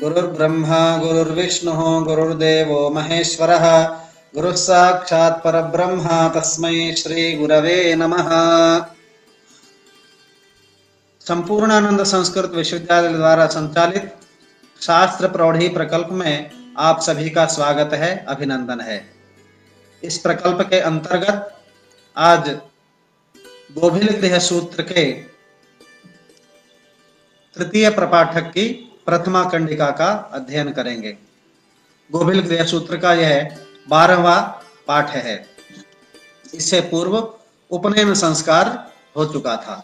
गुरुर्ब्रह्मा गुरुर्विष्णुः गुरुर्देवो महेश्वरः गुरुः साक्षात् परब्रह्म तस्मै श्री गुरवे नमः। संपूर्णानंद संस्कृत विश्वविद्यालय द्वारा संचालित शास्त्र प्रौढ़ी प्रकल्प में आप सभी का स्वागत है, अभिनंदन है। इस प्रकल्प के अंतर्गत आज गोभिल सूत्र के तृतीय प्रपाठक की प्रथमा कंडिका का अध्ययन करेंगे। गोभिल सूत्र का यह 12वां पाठ है। इससे पूर्व उपनयन संस्कार हो चुका था।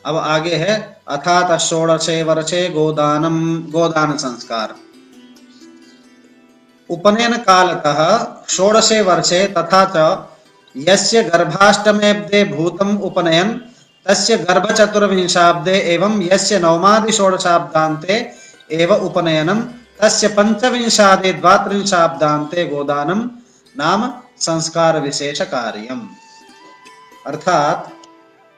अब आगे है अथात षोडशे वर्षे गोदान संस्कार। उपनयन कालतः षोडशे वर्षे तथा च यस्य गर्भाष्टमेब्दे भूतम उपनयन तस्य गर्भचतुर्विंशाब्दे एवं यस्य नवमादि षोडशाब्दान्ते एव उपनयनम तस्य पंचविंशादि द्वात्रिंशाब्दान्ते गोदानम नाम संस्कार विशेष कार्यम। अर्थात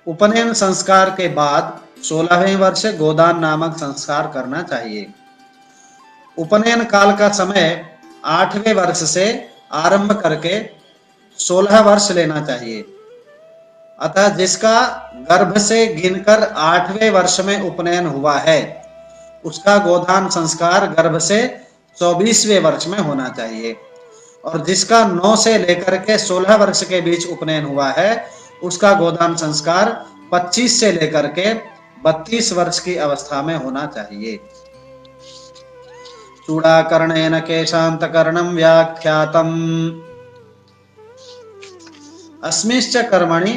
उपनयन संस्कार के बाद 16वें वर्ष गोदान नामक संस्कार करना चाहिए। उपनयन काल का समय 8वें वर्ष से आरंभ करके 16 वर्ष लेना चाहिए। अतः जिसका गर्भ से गिनकर 8वें वर्ष में उपनयन हुआ है उसका गोदान संस्कार गर्भ से 24वें वर्ष में होना चाहिए, और जिसका 9 से लेकर के 16 वर्ष के बीच उपनयन हुआ है उसका गोदान संस्कार 25 से लेकर के 32 वर्ष की अवस्था में होना चाहिए। चूड़ाकरणेन केशांतकरणं व्याख्यातम्। अस्मिश्च कर्मणि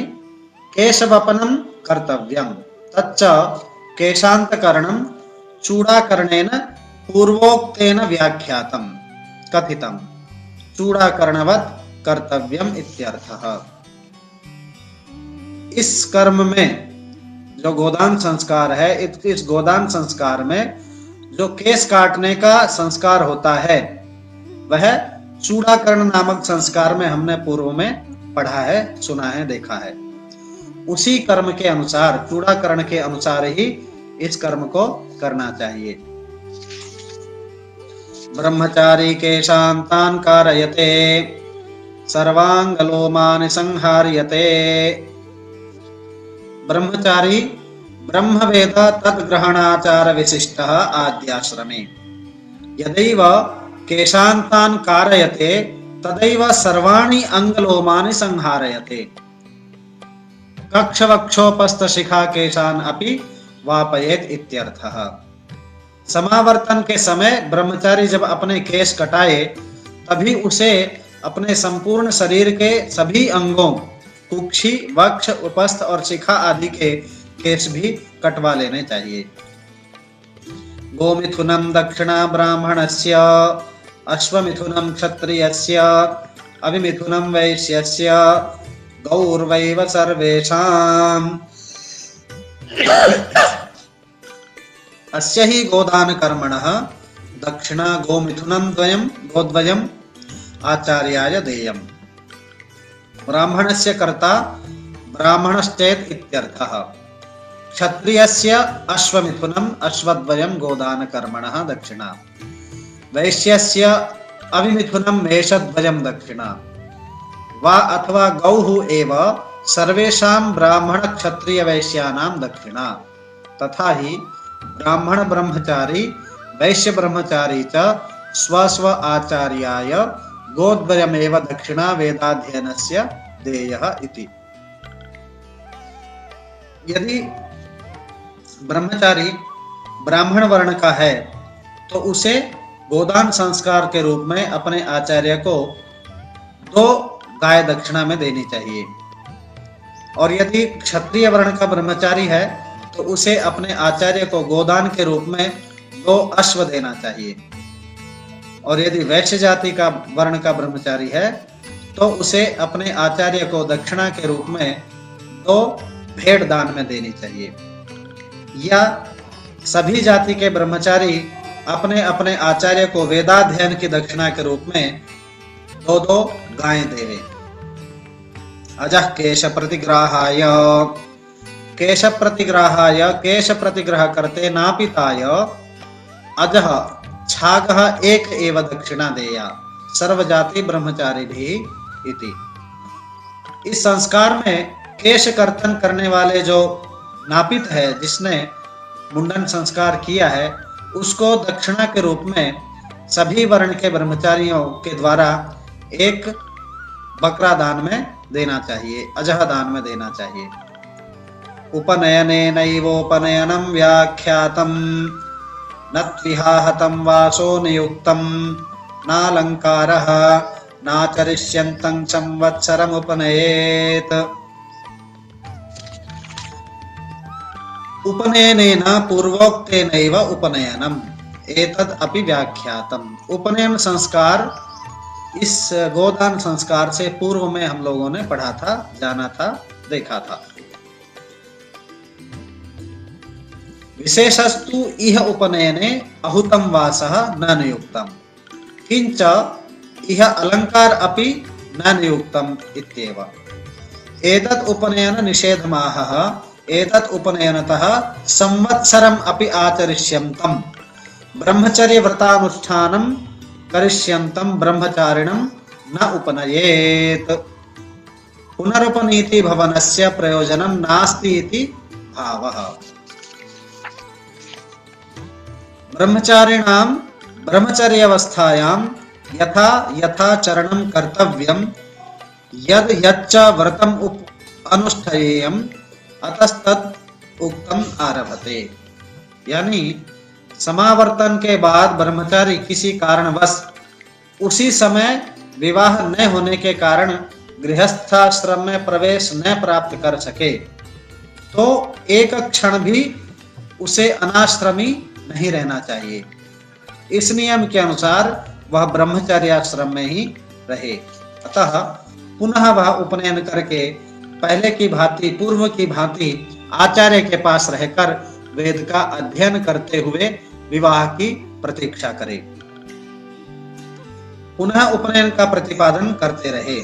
केशवपनं कर्तव्यं तच्च केशांतकरणं चूड़ाकरणेन पूर्वोक्तेन व्याख्यातं कथितं चूड़ाकरणवत् कर्तव्यम इत्यर्थः। इस कर्म में जो गोदान संस्कार है, इस गोदान संस्कार में जो केश काटने का संस्कार होता है वह चूड़ाकरण नामक संस्कार में हमने पूर्व में पढ़ा है, सुना है, देखा है। उसी कर्म के अनुसार, चूड़ाकरण के अनुसार ही इस कर्म को करना चाहिए। ब्रह्मचारी केशांतान कारयते सर्वांगलोमानि संहार्यते। ब्रह्मचारी ब्रह्मवेद तद्ग्रहणाचार विशिष्टः आद्याश्रमे यदैव केशांतान कारयते तदैव सर्वाणि अंगलोमानि संहारयते। कक्षवक्षोपस्थ शिखा केशान अपि वापयेत इत्यर्थः। समावर्तन के समय ब्रह्मचारी जब अपने केश कटाए तभी उसे अपने संपूर्ण शरीर के सभी अंगों कुक्षी, वक्ष, उपस्थ और शिखा आदि के केश भी कटवा लेने चाहिए। गोमिथुनम दक्षिणा ब्राह्मणस्य अश्वमिथुनम क्षत्रियस्य अविमिथुनम वैश्यस्य गौर्वैव सर्वेषाम्। अस्य हि गोदान कर्मणः दक्षिणा गोमिथुनम गोद्वयम् आचार्याय देयम्। ब्राह्मणस्य कर्ता ब्राह्मणश्चेत् इत्यर्थः। क्षत्रियस्य अश्वमिथुनम् अश्वद्वयम् गोदान कर्मणः दक्षिणा। वैश्यस्य अविमिथुनम् मेषद्वयम् दक्षिणा। वा अथवा गौः एव सर्वेषां ब्राह्मण क्षत्रिय वैश्यानां दक्षिणा। तथा ही ब्राह्मण ब्रह्मचारी वैश्य ब्रह्मचारी च स्वस्व आचार्याय गोद्वयमेव दक्षिणा वेदाध्ययनस्य देयः इति। यदि ब्रह्मचारी ब्राह्मण वर्ण का है तो उसे गोदान संस्कार के रूप में अपने आचार्य को 2 गाय दक्षिणा में देनी चाहिए, और यदि क्षत्रिय वर्ण का ब्रह्मचारी है तो उसे अपने आचार्य को गोदान के रूप में 2 अश्व देना चाहिए, और यदि वैश्य जाति का वर्ण का ब्रह्मचारी है तो उसे अपने आचार्य को दक्षिणा के रूप में 2 भेड़ दान में देनी चाहिए। या सभी जाति के ब्रह्मचारी अपने अपने आचार्य को वेदाध्ययन की दक्षिणा के रूप में 2 गायें देवे। अजः केश प्रतिग्राहाय केश प्रतिग्राहाय केश प्रतिग्रह करते नापिताय अजः छागः एक एव दक्षिणा देया सर्वजाति ब्रह्मचारी भी इति। इस संस्कार में केश कर्तन करने वाले जो नापित है, जिसने मुंडन संस्कार किया है, उसको दक्षिणा के रूप में सभी वर्ण के ब्रह्मचारियों के द्वारा एक बकरा दान में देना चाहिए, अजह दान में देना चाहिए। उपनयनेनैवोपनयनं व्याख्यातं न त्विहाहतं वासो नियुक्तं नालंकारः नाचरिष्यन्तं संवत्सरमुपनयेत्। उपनयनेन पूर्वोक्तेनैव उपनयनम् एतद् अपि व्याख्यातम्। उपनयन संस्कार इस गोदान संस्कार से पूर्व में हम लोगों ने पढ़ा था, जाना था, देखा था। विशेषस्तु इह उपनयने अहुतं वासः न नियुक्तम् किंच इह अलंकार अपि न नियुक्तम् इत्येव। एतत् उपनयन निषेधमाहः एतत् उपनयनतः संवत्सरम् अपि आचरिष्यन्तम् ब्रह्मचर्य व्रतानुष्ठानं करिष्यन्तं ब्रह्मचारिणं न उपनयेत्। पुनरुपनीति भवनस्य प्रयोजनं नास्ति इति भावः। ब्रह्मचारिणां ब्रह्मचर्यावस्थायां यथा यथा चरणं कर्तव्यं यद् यच्च व्रतम् अनुष्ठेयम् अतस्तत् उक्तम् आरभते। यानी समावर्तन के बाद ब्रह्मचारी किसी कारणवश उसी समय विवाह न होने के कारण गृहस्थाश्रम में प्रवेश न प्राप्त कर सके तो एक क्षण भी उसे अनाश्रमी नहीं रहना चाहिए। इस नियम के अनुसार वह ब्रह्मचर्याश्रम में ही रहे। अतः पुनः वह उपनयन करके पहले की भांति, पूर्व की भांति आचार्य के पास रहकर वेद का अध्ययन करते हुए विवाह की प्रतीक्षा करे, पुनः उपनयन का प्रतिपादन करते रहे।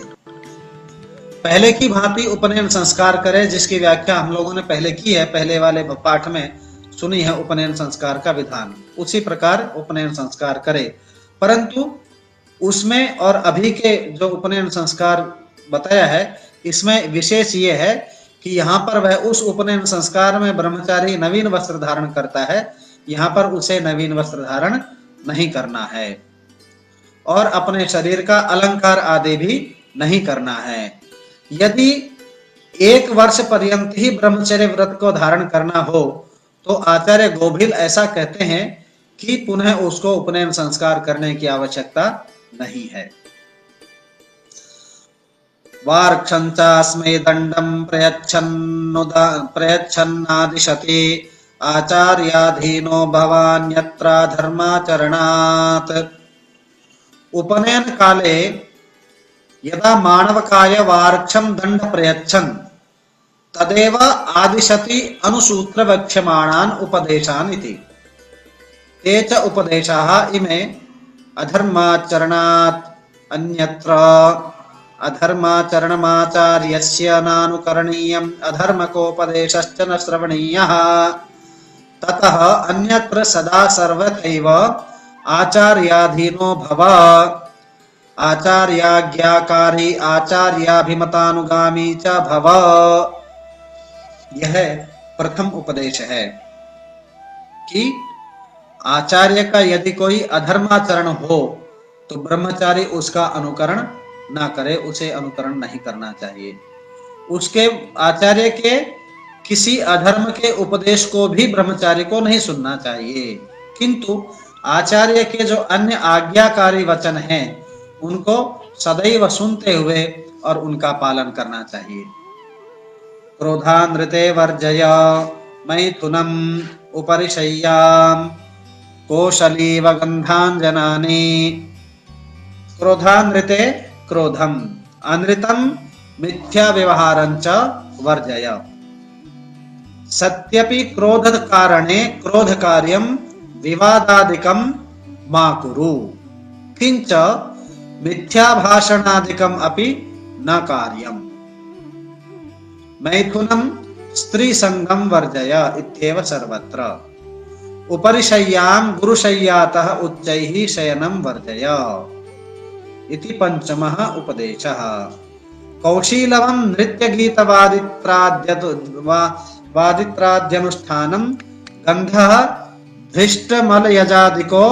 पहले की भांति उपनयन संस्कार करे, जिसकी व्याख्या हम लोगों ने पहले की है, पहले वाले पाठ में सुनी है उपनयन संस्कार का विधान। उसी प्रकार उपनयन संस्कार करे, परंतु उसमें और अभी के जो उपनयन संस्कार बताया है, इसमें विशेष ये है कि यहाँ पर वह उस उपनयन संस्कार में ब्रह्मचारी नवीन वस्त्र धारण करता है, यहाँ पर उसे नवीन वस्त्र धारण नहीं करना है और अपने शरीर का अलंकार आदि भी नहीं करना है। यदि 1 वर्ष पर्यंत ही ब्रह्मचर्य व्रत को धारण करना हो तो आचार्य गोभिल ऐसा कहते हैं कि पुनः उसको उपनयन संस्कार करने की आवश्यकता नहीं है। वार्क्षंचास्मै दंडं प्रयच्छन्नादिशति आचार्याधीनो भवान्यत्र धर्माचरणात्। उपनयन काले यदा माणवकाय वार्क्षं दंड प्रयच्छन् तदेव आदिशति अनुसूत्र वक्ष्यमाणान् उपदेशान् इति। ते च उपदेशाः इमे अधर्माचरणात् अन्यत्र अधर्माचरणमाचार्यस्य नानुकरणीयम् अधर्मकोपदेशश्च न श्रवणीयः। ततः अन्यत्र सदा सर्वथैव आचार्याधीनो भव, आचार्याज्ञाकारी आचार्याभिमतानुगामी च भव। यह प्रथम उपदेश है कि आचार्य का यदि कोई अधर्माचरण हो तो ब्रह्मचारी उसका अनुकरण ना करे, उसे अनुकरण नहीं करना चाहिए। उसके आचार्य के किसी अधर्म के उपदेश को भी ब्रह्मचारी को नहीं सुनना चाहिए, किंतु आचार्य के जो अन्य आज्ञाकारी वचन हैं उनको सदैव सुनते हुए और उनका पालन करना चाहिए। क्रोधानृते वर्जय मैथुनम् उपरिशय्याम् कोशलीव गन्धाञ्जनानि। क्रोधानृते क्रोधम, अनृतम मिथ्या व्यवहारंच वर्जय। सत्यपि क्रोध कारणे क्रोध कार्यम विवादादिकम मा कुरु किंच मिथ्या भाषणादिकम अपि न कार्यम। मैथुनम स्त्री संगम वर्जय इत्येव सर्वत्र। उपरिशय्यां गुरुशय्यातः उच्चैः शयनं वर्जय इति पंचमः उपदेशः। कौशीलवं नृत्यगीतवादित्राद्यनुष्ठानं गन्धः धृष्टमलयजादिको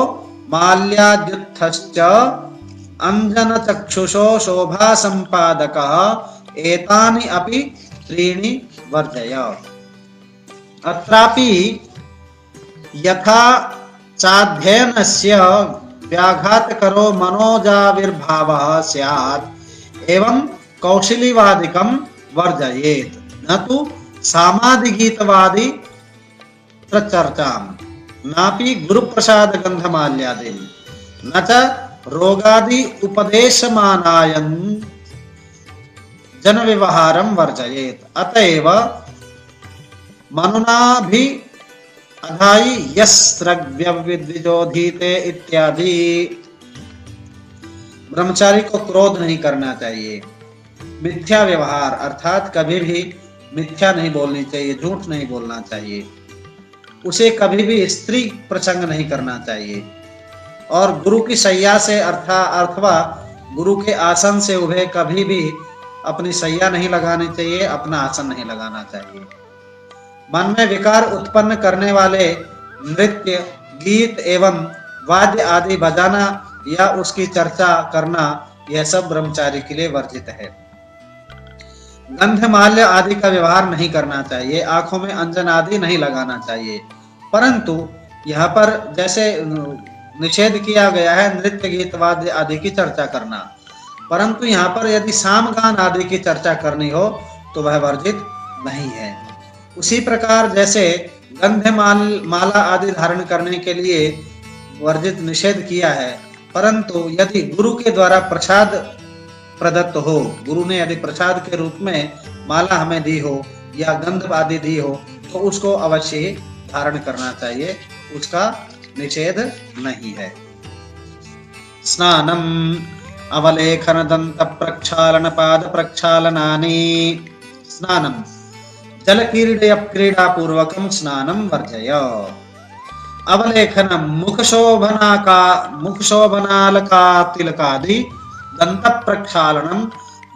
माल्याद्युत्थश्च अंजनचक्षुषो शोभासम्पादकः एतानि अपि त्रीणि वर्जय। अत्रापि यथा चाध्ययनस्य व्याघातकरो मनोजाविर्भावः स्यात् एवं कौशलीवादिकं वर्जयेत्, न तु सामादिगीतवादी प्रचर्चाम्, नापि गुरुप्रसादगन्धमाल्यादीन्, न च रोगादि उपदेशमानायन् जनव्यवहारं वर्जयेत्। अतएव मनुनाभि अधाई यस्रग्व्यविद्विजोधीते इत्यादि। ब्रह्मचारी को क्रोध नहीं करना चाहिए, मिथ्या व्यवहार अर्थात कभी भी मिथ्या नहीं बोलनी चाहिए, झूठ नहीं बोलना चाहिए, उसे कभी भी स्त्री प्रसंग नहीं करना चाहिए, और गुरु की शैया से अथवा गुरु के आसन से उभे कभी भी अपनी शैया नहीं लगानी चाहिए, अपना आसन नहीं लगाना चाहिए। मन में विकार उत्पन्न करने वाले नृत्य, गीत एवं वाद्य आदि बजाना या उसकी चर्चा करना, यह सब ब्रह्मचारी के लिए वर्जित है। गंधमाल्य आदि का व्यवहार नहीं करना चाहिए, आंखों में अंजन आदि नहीं लगाना चाहिए। परंतु यहाँ पर जैसे निषेध किया गया है नृत्य, गीत, वाद्य आदि की चर्चा करना, परंतु यहाँ पर यदि सामगान आदि की चर्चा करनी हो तो वह वर्जित नहीं है। उसी प्रकार जैसे गंधमाला आदि धारण करने के लिए वर्जित निषेध किया है, परंतु यदि गुरु के द्वारा प्रसाद प्रदत्त हो, गुरु ने यदि प्रसाद के रूप में माला हमें दी हो या गंध आदि दी हो तो उसको अवश्य ही धारण करना चाहिए, उसका निषेध नहीं है। स्नानम अवलेखन दंत प्रक्षालन पाद प्रक्षालनानि। स्नानम जल क्रीड़ा पूर्वकम स्नानम वर्जय। अवलेखनम मुखशोभनालका तिलकादि दंत प्रक्षालनम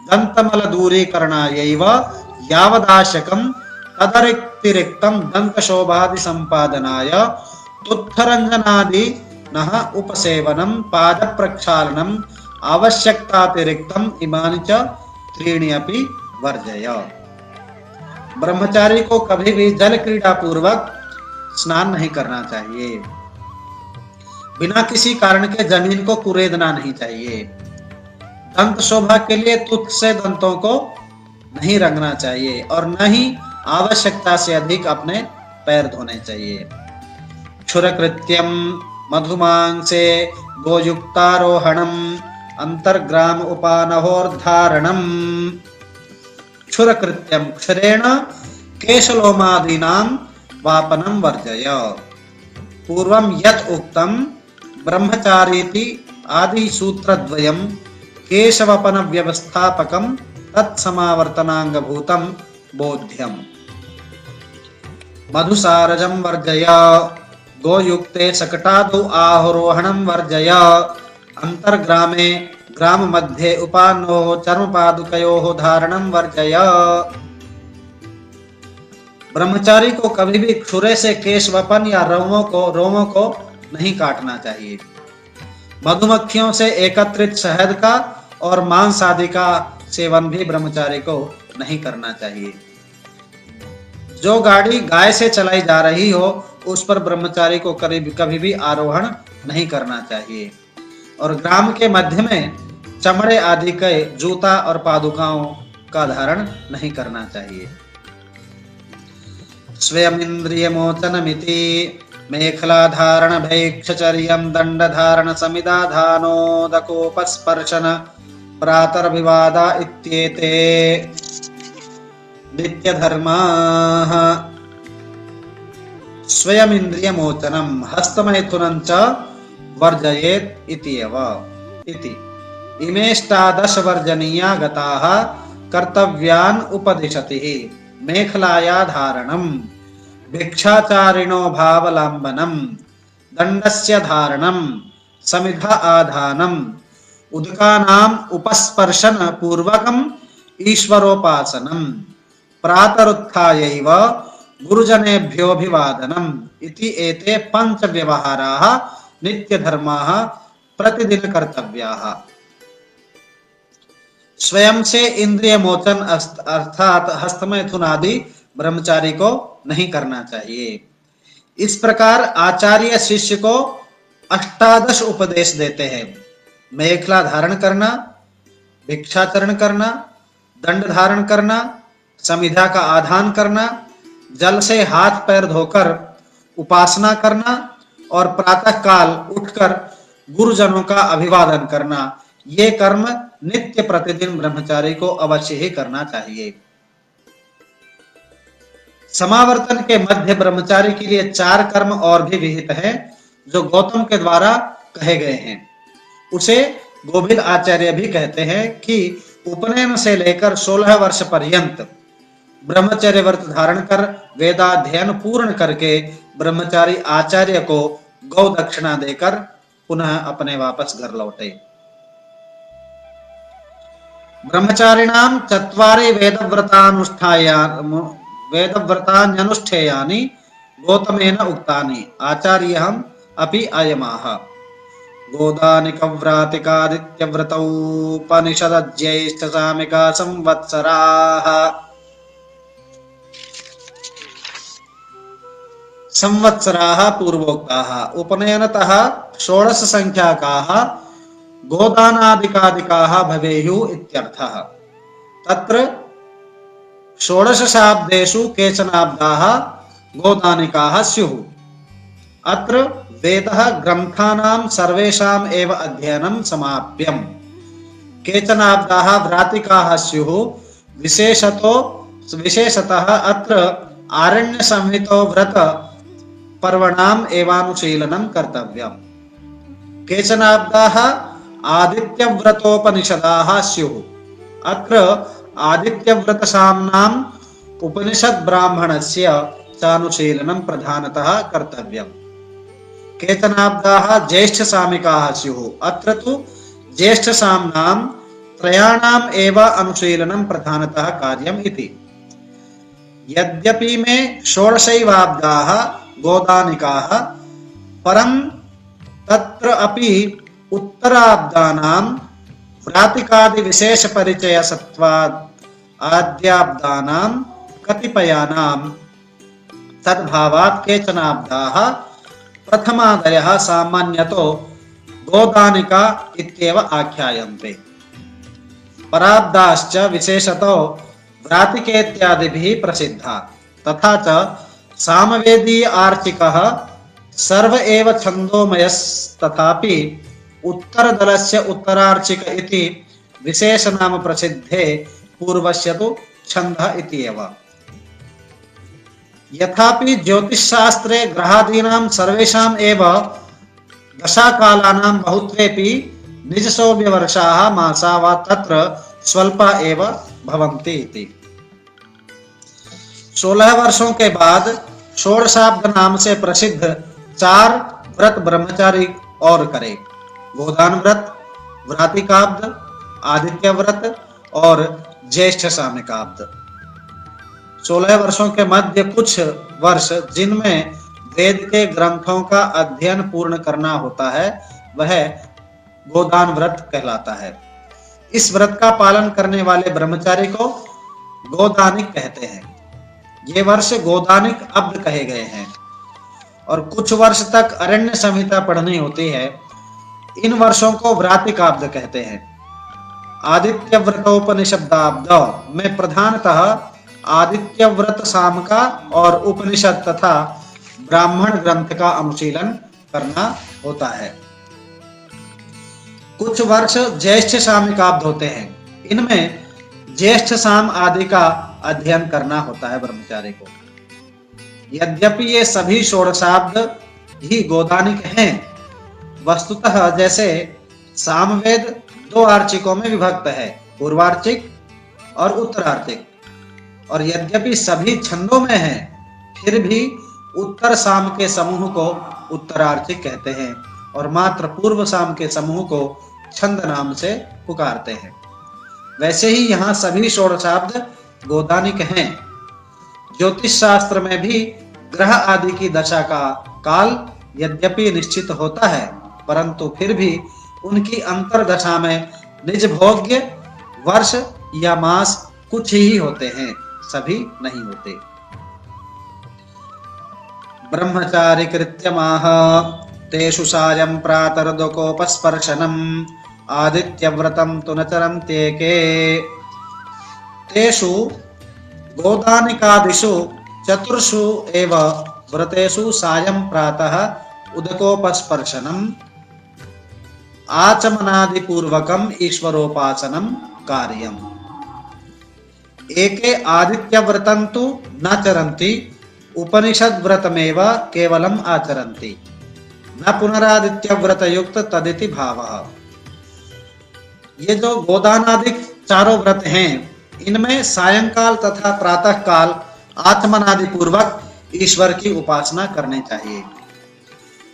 दंतमल दूरीकरणायैव यावदाशकम तदतिरिक्तं दंत शोभादि संपादनाय तुत्थरंजनादि नः उपसेवनम पाद प्रक्षालनम आवश्यकतातिरिक्तम इमानि च त्रीणि अपि वर्जय। ब्रह्मचारी को कभी भी जल क्रीड़ा पूर्वक स्नान नहीं करना चाहिए, बिना किसी कारण के जमीन को कुरेदना नहीं चाहिए, दंत शोभा के लिए तुत्थ से दंतों को नहीं रंगना चाहिए और न ही आवश्यकता से अधिक अपने पैर धोने चाहिए। क्षुरकृत्यम मधुमांसे गोयुक्तारोहणम अंतर्ग्राम उपानहोर्धारणम। क्षुरकृत्यम क्षुरेण केशलोमादीनां वापनं वर्जय। पूर्वं यत् उक्तं ब्रह्मचारीति आदि सूत्रद्वयं केशवपन व्यवस्थापकं तत्समावर्तनांगभूतं बोध्यं। मधुसारजं वर्जय। गोयुक्ते शकटादौ आरोहणं वर्जय। अंतर्ग्रामे ग्राम मध्ये उपानोः चर्मपादुकयोः धारणं वर्जय। ब्रह्मचारी को कभी भी क्षुरे से केशवपन या रोमों को नहीं काटना चाहिए। मधुमक्खियों से एकत्रित शहद का और मांस आदि का सेवन भी ब्रह्मचारी को नहीं करना चाहिए। जो गाड़ी गाय से चलाई जा रही हो उस पर ब्रह्मचारी को कभी भी आरोहण नहीं करना चाहिए और ग्राम के मध्य में चमड़े आदि के जूता और पादुकाओं का धारण नहीं करना चाहिए। स्वयं इंद्रिय मोचनमिति मेखला धारण भैक्षचर्यं दंड धारण समिदाधानोदकोपस्पर्शन प्रातर्भिवादा इत्येते नित्य धर्माः। स्वयं इंद्रिय मोचनम हस्तमैथुनं च वर्जयेत् इत्येव इति इमेष्टादश वर्जनीया गताः कर्तव्यान् उपदिशति। मेखलाया धारणम भिक्षाचारिणो भावलाम्बनम दंडस्य धारणम समिध आधानम उदकानाम उपस्पर्शन पूर्वकम ईश्वरोपासनम प्रातरुत्थायैव गुरुजनेभ्योऽभिवादनम इति एते पंच व्यवहाराः नित्यधर्माः प्रतिदिन कर्तव्याः। स्वयं से इंद्रिय मोचन अर्थात हस्तमैथुन आदि ब्रह्मचारी को नहीं करना चाहिए। इस प्रकार आचार्य शिष्य को अष्टादश उपदेश देते हैं। मेखला धारण करना, भिक्षाचरण करना, दंड धारण करना, समिधा का आधान करना, जल से हाथ पैर धोकर उपासना करना और प्रातः काल उठकर गुरुजनों का अभिवादन करना। ये कर्म नित्य प्रतिदिन ब्रह्मचारी को अवश्य ही करना चाहिए। समावर्तन के मध्य ब्रह्मचारी के लिए 4 कर्म और भी विहित हैं जो गौतम के द्वारा कहे गए हैं। उसे गोविल आचार्य भी कहते हैं कि उपनयन से लेकर 16 वर्ष पर्यंत ब्रह्मचर्य व्रत धारण कर वेदाध्ययन पूर्ण करके ब्रह्मचारी आचार्य को गौ दक्षिणा देकर पुनः अपने वापस घर लौटे। ब्रह्मचारिणाम चत्वारि वेदव्रतान्यनुष्ठेयानि गौतमेन उक्तानि आचार्यहम् अपि अयमाह। गोदानिकव्रातिकादित्यव्रतौ उपनिषदज्येष्ठसामिका संवत्सराः पूर्वोक्ताः उपनयनतः 16 संख्याकाः गोदानादिकादिकाः भवेयुः इत्यर्थः। तत्र 16 शाब्देषु केचनाब्दाः गोदानिकाः स्युः। अत्र वेदः ग्रन्थानां सर्वेषाम् एव अध्ययनं समाप्यम्। केचनाब्दाः व्रातिकाः स्युः। विशेषतः अत्र आरण्य संहितो व्रत पर्वणाम् एवानुशीलनं कर्तव्यम्। केचनाब्दाः आदित्यव्रतोपनिषदाः स्युः। अत्र आदित्यव्रतसाम्नाम् उपनिषद् ब्राह्मणस्य चानुशीलनं प्रधानतः कर्तव्यम्। केचनाब्दाः ज्येष्ठसामिकाः स्युः। अत्र तु ज्येष्ठसाम्नां त्रयाणाम् एव अनुशीलनं प्रधानतः कार्यम् इति। यद्यपि मे 16 गोदानिकाः परं तत्र अपि उत्तराब्दानां व्रातिकादि विशेष परिचय सत्वात् आद्याब्दानां कतिपयानां तद्भावात् केचनाब्दाः प्रथमादयः सामान्यतो गोदानिका इत्येव आख्यायन्ते। पराब्दाश्च विशेषतो व्रातिकेत्यादिभिः प्रसिद्धा। तथा च सामवेदीय आर्चिकः सर्व एव छन्दोमयस्तथापि उत्तरदलस्य उत्तरार्चिक इति विशेषनाम प्रसिद्धे पूर्वस्य तु छन्दः इत्येव। यथापि ज्योतिषशास्त्रे ग्रहादीनां सर्वेषाम् एव दशाकालानां बहुत्वेपि निजसौम्यवर्षाः मासा वा तत्र स्वल्पा एव भवन्ति इति। 16 वर्षों के बाद षोडशाब्द नाम से प्रसिद्ध 4 व्रत ब्रह्मचारी और करे। गोदान व्रत, व्रातिकाब्द, आदित्य व्रत और ज्येष्ठ सामिकाब्द। 16 वर्षों के मध्य कुछ वर्ष जिनमें वेद के ग्रंथों का अध्ययन पूर्ण करना होता है वह गोदान व्रत कहलाता है। इस व्रत का पालन करने वाले ब्रह्मचारी को गोदानिक कहते हैं। ये वर्ष गोदानिक अब्द कहे गए हैं और कुछ वर्ष तक अरण्य संहिता पढ़नी होती है। इन वर्षों को व्रातिकाब्द कहते हैं। आदित्य व्रतोपनिषदाब्द में प्रधानतः आदित्य व्रत सामका और उपनिषद तथा ब्राह्मण ग्रंथ का अनुशीलन करना होता है। कुछ वर्ष ज्येष्ठ सामिकाब्द होते हैं। इनमें ज्येष्ठ साम आदि का अध्ययन करना होता है ब्रह्मचारी को। यद्यपि ये सभी षोडशाब्द ही गोदानिक हैं, वस्तुतः जैसे सामवेद 2 आर्चिकों में विभक्त है, पूर्वार्चिक और उत्तरार्चिक। और यद्यपि सभी छंदों में हैं, फिर भी उत्तर साम के समूह को उत्तरार्चिक कहते हैं और मात्र पूर्व साम के समूह को छंद नाम से पुकारते हैं। वैसे ही यहाँ सभी षोडशाब्द गोदानिक हैं। ज्योतिष शास्त्र में भी ग्रह आदि की दशा का काल यद्यपि निश्चित होता है, परंतु फिर भी उनकी अंतर दशा में निज भोग्य वर्ष या मास कुछ ही होते हैं, सभी नहीं होते। ब्रह्मचारि कृत्यमाह तेषु सायं प्रातर्दकोपस्पर्शनम् आदित्यव्रतं तु न चरन्त्येके। तेषु गोदानिकादिषु चतुर्षु एव व्रतेषु सायं प्रातः उदकोपस्पर्शनम् आचमनादिपूर्वकम् ईश्वरोपासनं कार्यम्। एके आदित्यव्रतं तु न चरन्ति, उपनिषद व्रतमेव केवलम् आचरन्ति, न पुनरादित्यव्रत युक्त तदिति भावः। ये जो गोदानादिक चारों व्रत हैं, इनमें सायंकाल तथा प्रातः काल आत्मनादि पूर्वक ईश्वर की उपासना करनी चाहिए।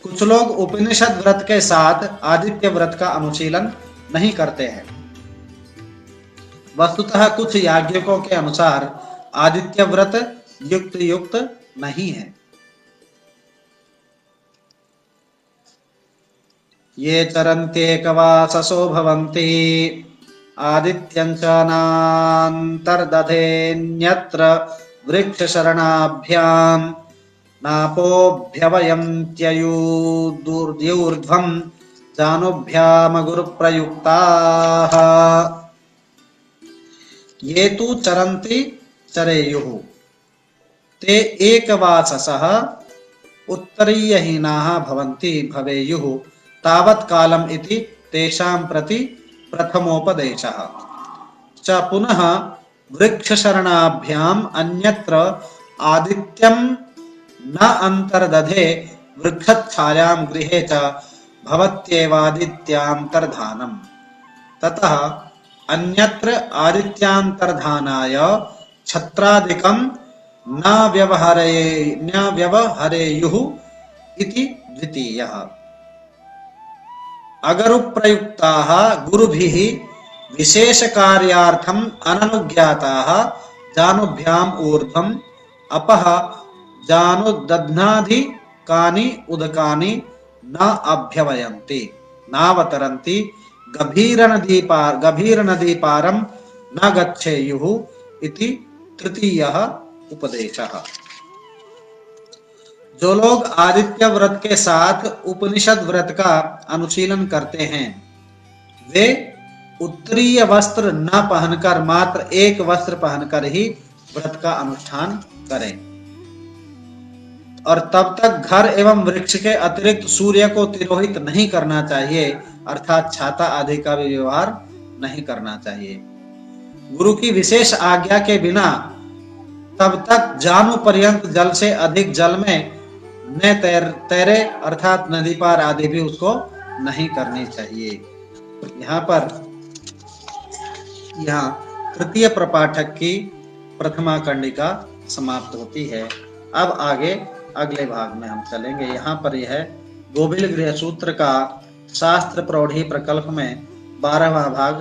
कुछ लोग उपनिषद व्रत के साथ आदित्य व्रत का अनुशीलन नहीं करते हैं। वस्तुतः कुछ याज्ञिकों के अनुसार आदित्य व्रत युक्त नहीं है। ये चरन्त्येकवाससो भवन्ति आदित्यं च नान्तर्दधेऽन्यत्र वृक्षशरणाभ्याम् नापोऽभ्यवयन्त्ययूर्ध्वं जानुभ्यामगुरुप्रयुक्ताः। ये तु चरन्ति चरेयुः ते एकवाससः उत्तरीयहीनाः भवन्ति भवेयुः तावत् कालम् इति तेषां प्रति प्रथमोपदेशः। च पुनः वृक्षशरणाभ्याम् अन्यत्र आदित्यं न अंतर्दधे वृक्षच्छायां गृहे च भवत्येवादित्यान्तर्धानम्। ततः अन्यत्र आदित्यान्तर्धानाय छत्रादिकं न व्यवहरेयुः इति द्वितीयः। अगरुप्रयुक्ताः गुरुभिः विशेषकार्यार्थम् अननुज्ञाताः जानुभ्याम् ऊर्ध्वम् अपः जानुदध्नाधिकानि उदकानि न अभ्यवयन्ति नावतरन्ति गभीरनदीपारं न गच्छेयुः इति तृतीयः उपदेशः। जो लोग आदित्य व्रत के साथ उपनिषद व्रत का अनुशीलन करते हैं, वे उत्तरीय वस्त्र न पहनकर मात्र एक वस्त्र पहनकर ही व्रत का अनुष्ठान करें और तब तक घर एवं वृक्ष के अतिरिक्त सूर्य को तिरोहित नहीं करना चाहिए, अर्थात छाता आदि का भी व्यवहार नहीं करना चाहिए। गुरु की विशेष आज्ञा के बिना तब तक जानु पर्यंत जल से अधिक जल में न तैरे अर्थात नदी पार आदि भी उसको नहीं करनी चाहिए। यहाँ तृतीय प्रपाठक की प्रथमा कंडिका समाप्त होती है। अब आगे अगले भाग में हम चलेंगे। यहाँ पर यह गोबिल गृह सूत्र का शास्त्र प्रौढ़ी प्रकल्प में 12वां भाग